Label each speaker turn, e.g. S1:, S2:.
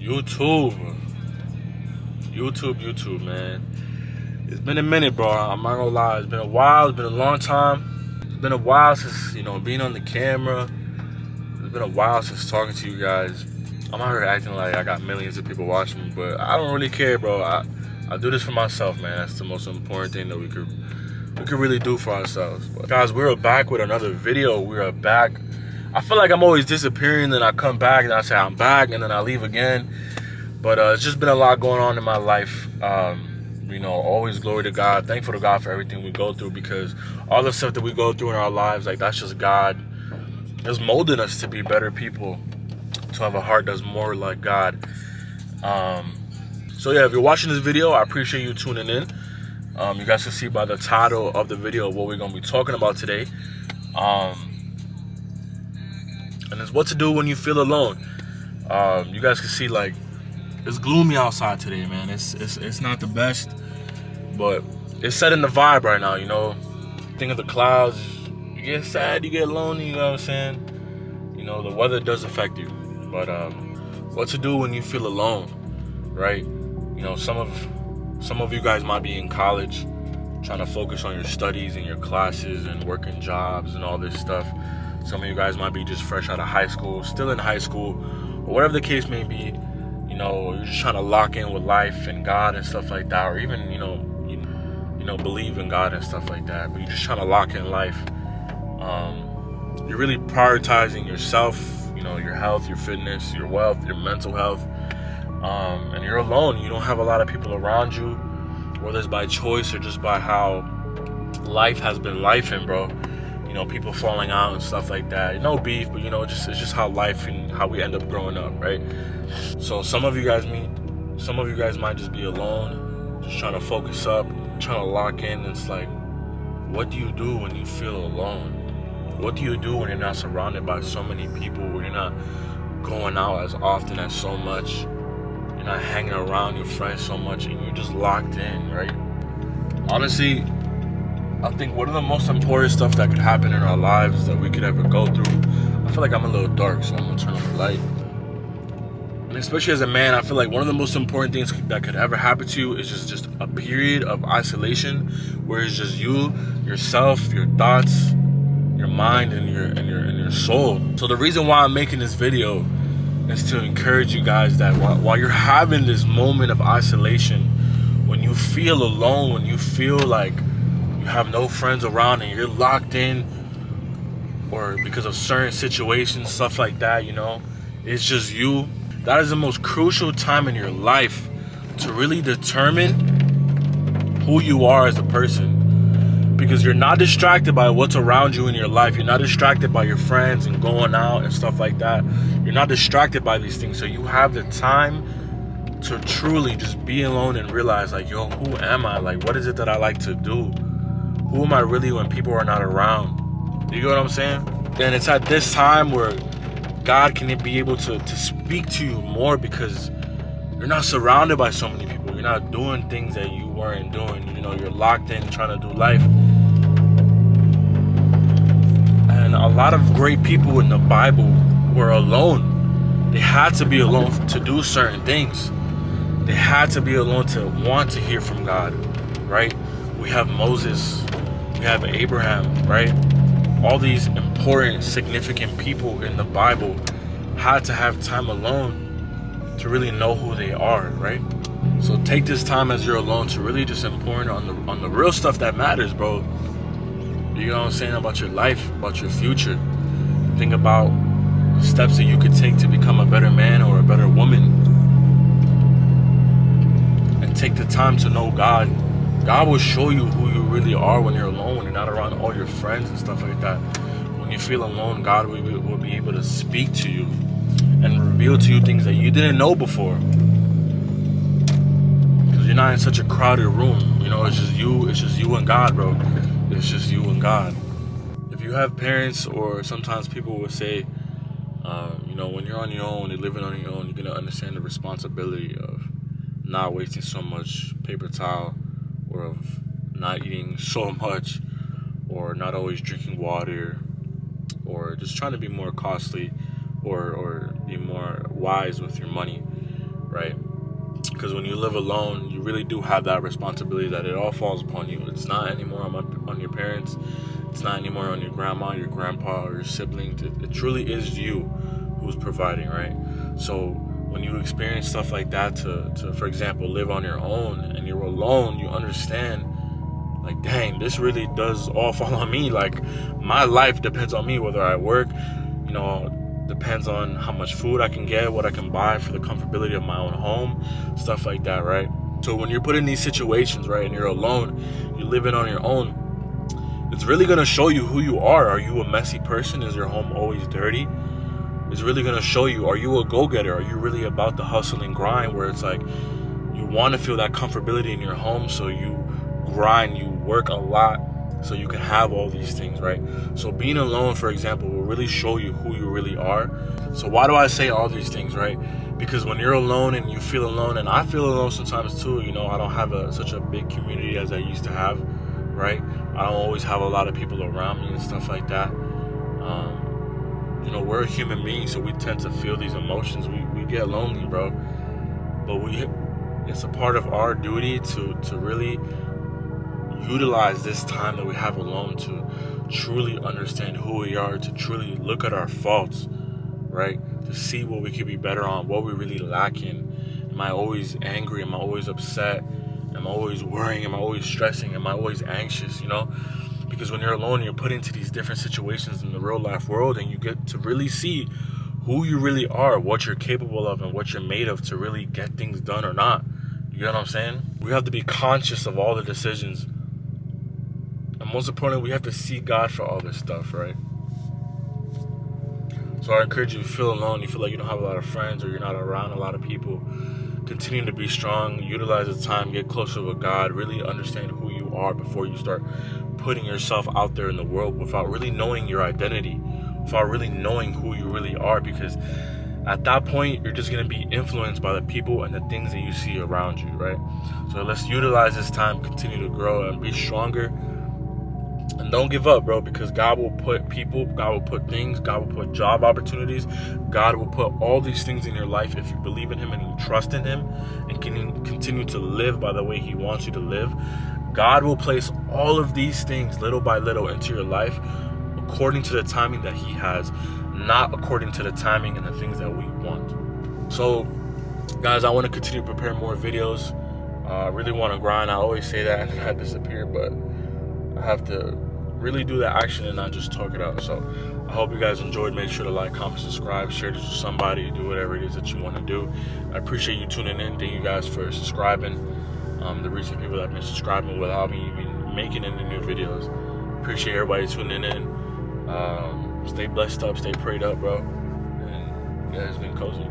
S1: YouTube, man. It's been a minute, bro. I'm not gonna lie. It's been a while. It's been a long time. It's been a while since, being on the camera. It's been a while since talking to you guys. I'm out here acting like I got millions of people watching me, but I don't really care, bro. I do this for myself, man. That's the most important thing that we could really do for ourselves. But guys, we're back with another video. We're back. I feel like I'm always disappearing, then I come back and I say I'm back, and then I leave again. But it's just been a lot going on in my life. Always glory to God. Thankful to God for everything we go through, because all the stuff that we go through in our lives, like, that's just God just molding us to be better people, to have a heart that's more like God. So yeah, if you're watching this video, I appreciate you tuning in. You guys can see by the title of the video what we're gonna be talking about today. And it's what to do when you feel alone. You guys can see, like, it's gloomy outside today, man. It's not the best, but it's setting the vibe right now, Think of the clouds. You get sad, you get lonely, you know what I'm saying? The weather does affect you. But what to do when you feel alone, right? Some of you guys might be in college, trying to focus on your studies and your classes and working jobs and all this stuff. Some of you guys might be just fresh out of high school, still in high school, or whatever the case may be. You're just trying to lock in with life and God and stuff like that, or even, believe in God and stuff like that, but you're just trying to lock in life. You're really prioritizing yourself, your health, your fitness, your wealth, your mental health, and you're alone. You don't have a lot of people around you, whether it's by choice or just by how life has been lifing, bro. People falling out and stuff like that. No beef, but it's just how life and how we end up growing up, right? So some of you guys might just be alone, just trying to focus up, trying to lock in. It's like, what do you do when you feel alone? What do you do when you're not surrounded by so many people, when you're not going out as often as so much, you're not hanging around your friends so much, and you're just locked in, right? Honestly, I think one of the most important stuff that could happen in our lives that we could ever go through, I feel like I'm a little dark, so I'm gonna turn on the light. And especially as a man, I feel like one of the most important things that could ever happen to you is just a period of isolation, where it's just you, yourself, your thoughts, your mind, and your soul. So the reason why I'm making this video is to encourage you guys that while you're having this moment of isolation, when you feel alone, when you feel like you have no friends around and you're locked in, or because of certain situations, stuff like that, it's just you. That is the most crucial time in your life to really determine who you are as a person, because you're not distracted by what's around you in your life. You're not distracted by your friends and going out and stuff like that. You're not distracted by these things. So you have the time to truly just be alone and realize, like, yo, who am I? Like, what is it that I like to do? Who am I really when people are not around? You get what I'm saying? And it's at this time where God can be able to speak to you more, because you're not surrounded by so many people. You're not doing things that you weren't doing. You're locked in trying to do life. And a lot of great people in the Bible were alone. They had to be alone to do certain things. They had to be alone to want to hear from God, right? We have Moses. We have Abraham, right? All these important, significant people in the Bible had to have time alone to really know who they are, right? So take this time as you're alone to really just important on the real stuff that matters, bro. You know what I'm saying? About your life, about your future. Think about the steps that you could take to become a better man or a better woman. And take the time to know God. God will show you who you really are when you're alone, when you're not around all your friends and stuff like that. When you feel alone, God will be able to speak to you and reveal to you things that you didn't know before. Because you're not in such a crowded room. It's just you and God, bro. It's just you and God. If you have parents, or sometimes people will say, when you're on your own, you're living on your own, you're going to understand the responsibility of not wasting so much paper towel, or of not eating so much, or not always drinking water, or just trying to be more costly, or be more wise with your money. right? Because when you live alone, you really do have that responsibility that it all falls upon you. It's not anymore on your parents. It's not anymore on your grandma, your grandpa, or your siblings. It truly is you who's providing, right? So when you experience stuff like that to for example, live on your own and you're alone, you understand, like, dang, this really does all fall on me. Like, my life depends on me, whether I work, depends on how much food I can get, what I can buy for the comfortability of my own home, stuff like that, right? So when you're put in these situations, right, and you're alone, you live in on your own, it's really going to show you who you are. Are you a messy person? Is your home always dirty? It's really going to show you, are you a go-getter? Are you really about the hustle and grind, where it's like you want to feel that comfortability in your home, so you grind, you work a lot so you can have all these things, right? So being alone, for example, will really show you who you really are. So why do I say all these things, right? Because when you're alone and you feel alone, and I feel alone sometimes too, I don't have such a big community as I used to have, right? I don't always have a lot of people around me and stuff like that. We're a human being, so we tend to feel these emotions. We get lonely, bro. But it's a part of our duty to really utilize this time that we have alone to truly understand who we are, to truly look at our faults, right? To see what we could be better on, what we really lack in. Am I always angry? Am I always upset? Am I always worrying? Am I always stressing? Am I always anxious? Because when you're alone, you're put into these different situations in the real life world, and you get to really see who you really are, what you're capable of, and what you're made of to really get things done or not. You get what I'm saying? We have to be conscious of all the decisions. And most importantly, we have to seek God for all this stuff, right? So I encourage you, if you feel alone, you feel like you don't have a lot of friends, or you're not around a lot of people, continue to be strong, utilize the time, get closer with God, really understand who you are before you start putting yourself out there in the world without really knowing your identity, without really knowing who you really are, because at that point, you're just going to be influenced by the people and the things that you see around you, right? So let's utilize this time, continue to grow and be stronger. And don't give up, bro, because God will put people, God will put things, God will put job opportunities, God will put all these things in your life if you believe in Him and you trust in Him and can continue to live by the way He wants you to live. God will place all of these things little by little into your life according to the timing that He has, not according to the timing and the things that we want. So, guys, I want to continue to prepare more videos. I really want to grind. I always say that and then I disappear, but I have to really do the action and not just talk it out. So I hope you guys enjoyed. Make sure to like, comment, subscribe, share this with somebody, do whatever it is that you want to do. I appreciate you tuning in. Thank you guys for subscribing. The recent people that have been subscribing without me even making any new videos. Appreciate everybody tuning in. Stay blessed up, stay prayed up, bro. And yeah, it's been cozy.